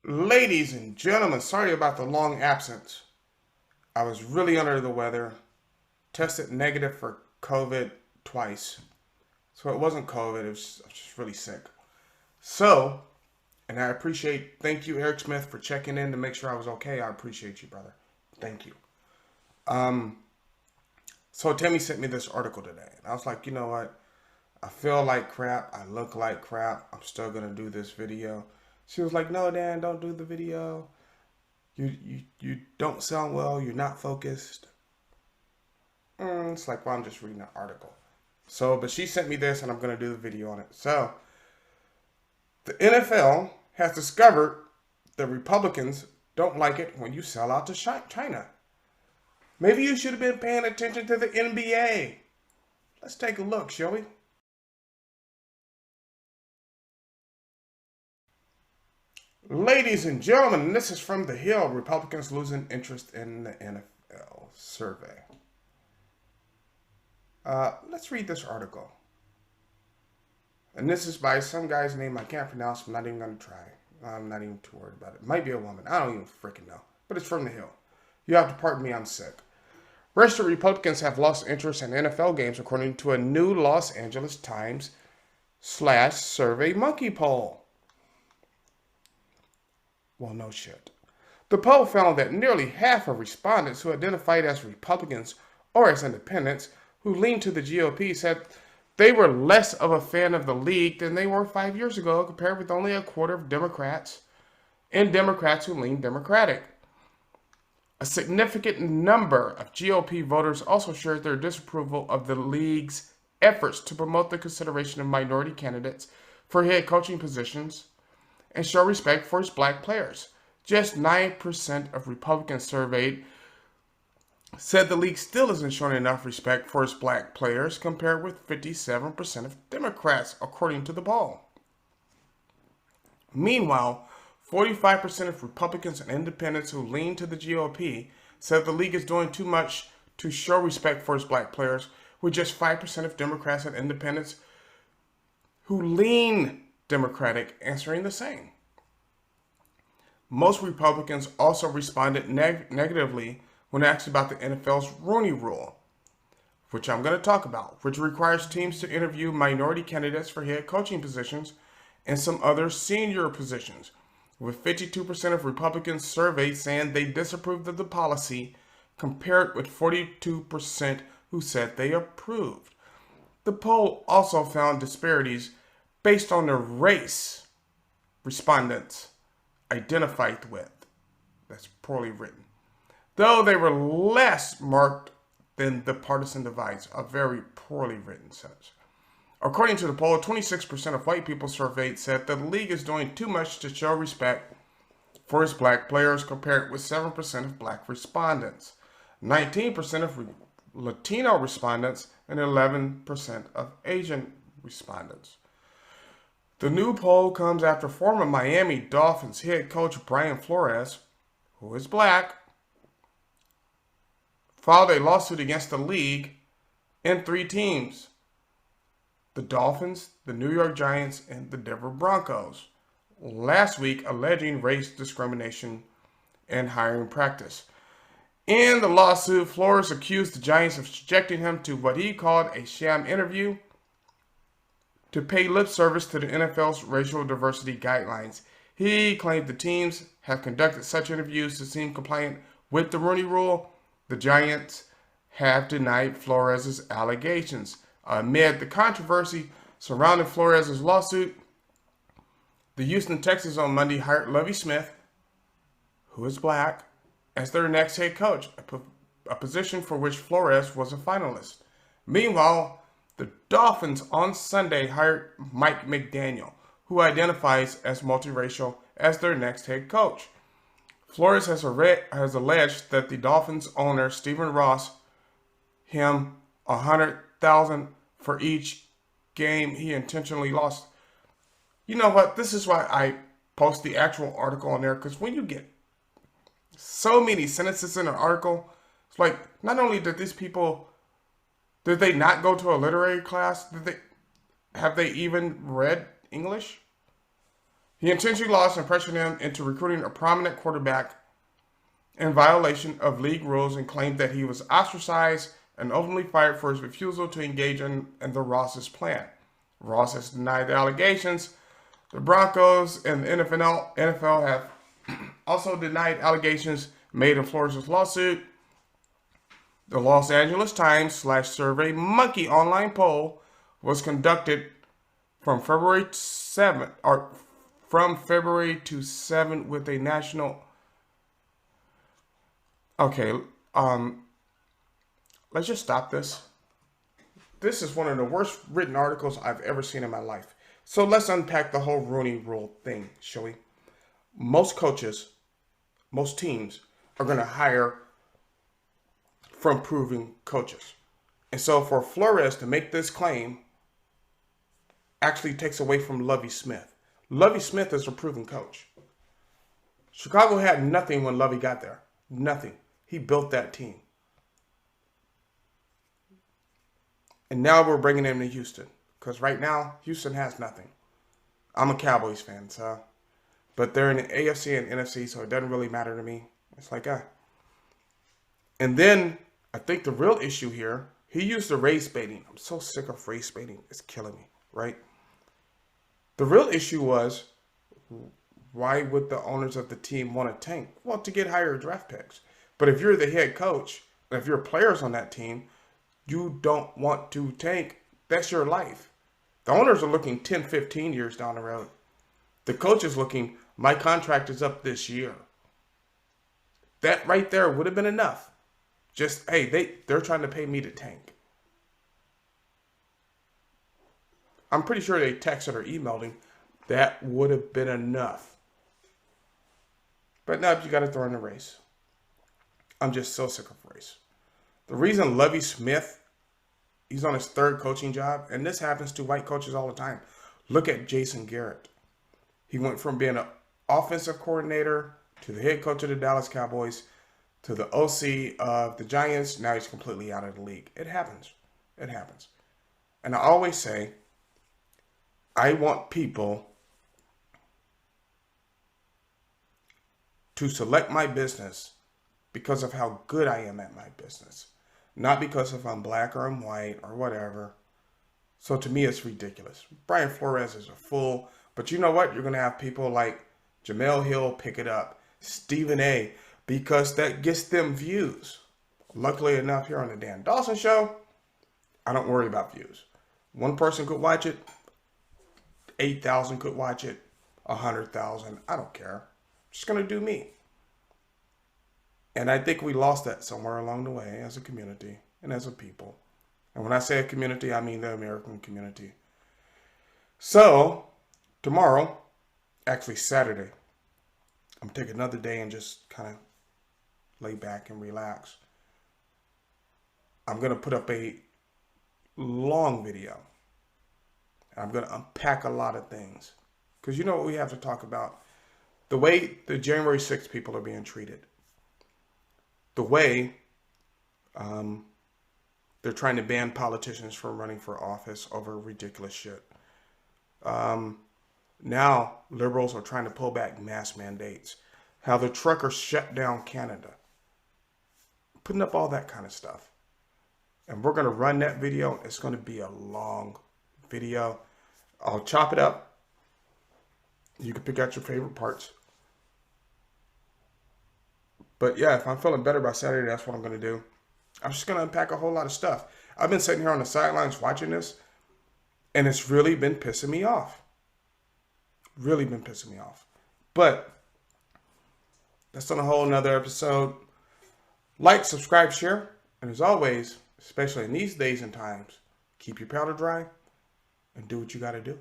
Ladies and gentlemen, sorry about the long absence. I was really under the weather, tested negative for COVID twice. So it wasn't COVID, I was just really sick. So, and I appreciate, thank you, Eric Smith, for checking in to make sure I was okay. I appreciate you, brother. Thank you. Um, so Tammy sent me this article today, and I was like, you know what? I feel like crap. I look like crap. I'm still gonna do this video. She was like, no, Dan, don't do the video. You don't sound well. You're not focused. It's like, well, I'm just reading an article. So, but she sent me this, and I'm gonna do the video on it. So, the NFL has discovered that Republicans don't like it when you sell out to China. Maybe you should have been paying attention to the NBA. Let's take a look, shall we? Ladies and gentlemen, this is from The Hill. Republicans losing interest in the NFL survey. Let's read this article. And this is by some guy's name I can't pronounce. I'm not even going to try. I'm not even too worried about it. It might be a woman. I don't even freaking know. But it's from The Hill. You have to pardon me, I'm sick. Registered Republicans have lost interest in NFL games according to a new Los Angeles Times /Survey Monkey poll. Well, no shit. The poll found that nearly half of respondents who identified as Republicans or as independents who leaned to the GOP said they were less of a fan of the league than they were 5 years ago, compared with only a quarter of Democrats who leaned Democratic. A significant number of GOP voters also shared their disapproval of the league's efforts to promote the consideration of minority candidates for head coaching positions and show respect for its black players. Just 9% of Republicans surveyed said the league still isn't showing enough respect for its black players, compared with 57% of Democrats, according to the poll. Meanwhile, 45% of Republicans and independents who lean to the GOP said the league is doing too much to show respect for its black players, with just 5% of Democrats and independents who lean Democratic answering the same. Most Republicans also responded negatively when asked about the NFL's Rooney Rule, which I'm going to talk about, which requires teams to interview minority candidates for head coaching positions and some other senior positions, with 52% of Republicans surveyed saying they disapproved of the policy, compared with 42% who said they approved. The poll also found disparities based on the race respondents identified with. That's poorly written. Though they were less marked than the partisan divides, a very poorly written such. According to the poll, 26% of white people surveyed said that the league is doing too much to show respect for its black players, compared with 7% of black respondents, 19% of Latino respondents, and 11% of Asian respondents. The new poll comes after former Miami Dolphins head coach Brian Flores, who is black, filed a lawsuit against the league and 3 teams: the Dolphins, the New York Giants, and the Denver Broncos, last week, alleging race discrimination and hiring practice. In the lawsuit, Flores accused the Giants of subjecting him to what he called a sham interview to pay lip service to the NFL's racial diversity guidelines. He claimed the teams have conducted such interviews to seem compliant with the Rooney Rule. The Giants have denied Flores' allegations. Amid the controversy surrounding Flores' lawsuit, the Houston Texans on Monday hired Lovie Smith, who is black, as their next head coach, a position for which Flores was a finalist. Meanwhile, the Dolphins on Sunday hired Mike McDaniel, who identifies as multiracial, as their next head coach. Flores has alleged that the Dolphins owner, Stephen Ross, him $100,000 for each game he intentionally lost. You know what? This is why I post the actual article on there, because when you get so many sentences in an article, it's like, not only did these people, did they not go to a literary class? Have they even read English? He intentionally lost and pressured him into recruiting a prominent quarterback in violation of league rules and claimed that he was ostracized and ultimately fired for his refusal to engage in the Ross's plan. Ross has denied the allegations. The Broncos and the NFL have also denied allegations made in Flores' lawsuit. The Los Angeles Times /Survey Monkey online poll was conducted from February 7th or from February to 7th with a national. Okay, let's just stop this. This is one of the worst written articles I've ever seen in my life. So let's unpack the whole Rooney Rule thing, shall we? Most coaches, most teams are going to hire from proven coaches. And so for Flores to make this claim actually takes away from Lovie Smith. Lovie Smith is a proven coach. Chicago had nothing when Lovie got there. Nothing. He built that team. And now we're bringing him to Houston. Because right now, Houston has nothing. I'm a Cowboys fan, so. But they're in the AFC and NFC, so it doesn't really matter to me. It's like, And then, I think the real issue here, he used the race baiting. I'm so sick of race baiting. It's killing me, right? The real issue was, why would the owners of the team want to tank? Well, to get higher draft picks. But if you're the head coach, if you're players on that team, you don't want to tank. That's your life. The owners are looking 10, 15 years down the road. The coach is looking, my contract is up this year. That right there would have been enough. Just, hey, they're trying to pay me to tank. I'm pretty sure they texted or emailed him. That would have been enough. But now you got to throw in the race. I'm just so sick of race. The reason Lovie Smith, he's on his third coaching job, and this happens to white coaches all the time. Look at Jason Garrett. He went from being an offensive coordinator to the head coach of the Dallas Cowboys to the OC of the Giants. Now he's completely out of the league. It happens. It happens. And I always say, I want people to select my business because of how good I am at my business. Not because if I'm black or I'm white or whatever. So to me, it's ridiculous. Brian Flores is a fool. But you know what? You're going to have people like Jamel Hill pick it up. Stephen A. Because that gets them views. Luckily enough, here on the Dan Dawson Show, I don't worry about views. One person could watch it. 8,000 could watch it. 100,000. I don't care. I'm just going to do me. And I think we lost that somewhere along the way as a community and as a people. And when I say a community, I mean the American community. So, tomorrow, actually Saturday, I'm going to take another day and just kind of lay back and relax. I'm going to put up a long video. I'm going to unpack a lot of things. Because you know what we have to talk about? The way the January 6th people are being treated. The way they're trying to ban politicians from running for office over ridiculous shit. Now, liberals are trying to pull back mask mandates. How the truckers shut down Canada. Putting up all that kind of stuff. And we're going to run that video. It's going to be a long video. I'll chop it up. You can pick out your favorite parts. But yeah, if I'm feeling better by Saturday, that's what I'm going to do. I'm just going to unpack a whole lot of stuff. I've been sitting here on the sidelines watching this, and it's really been pissing me off. Really been pissing me off. But that's on a whole nother episode. Like, subscribe, share. And as always, especially in these days and times, keep your powder dry and do what you got to do.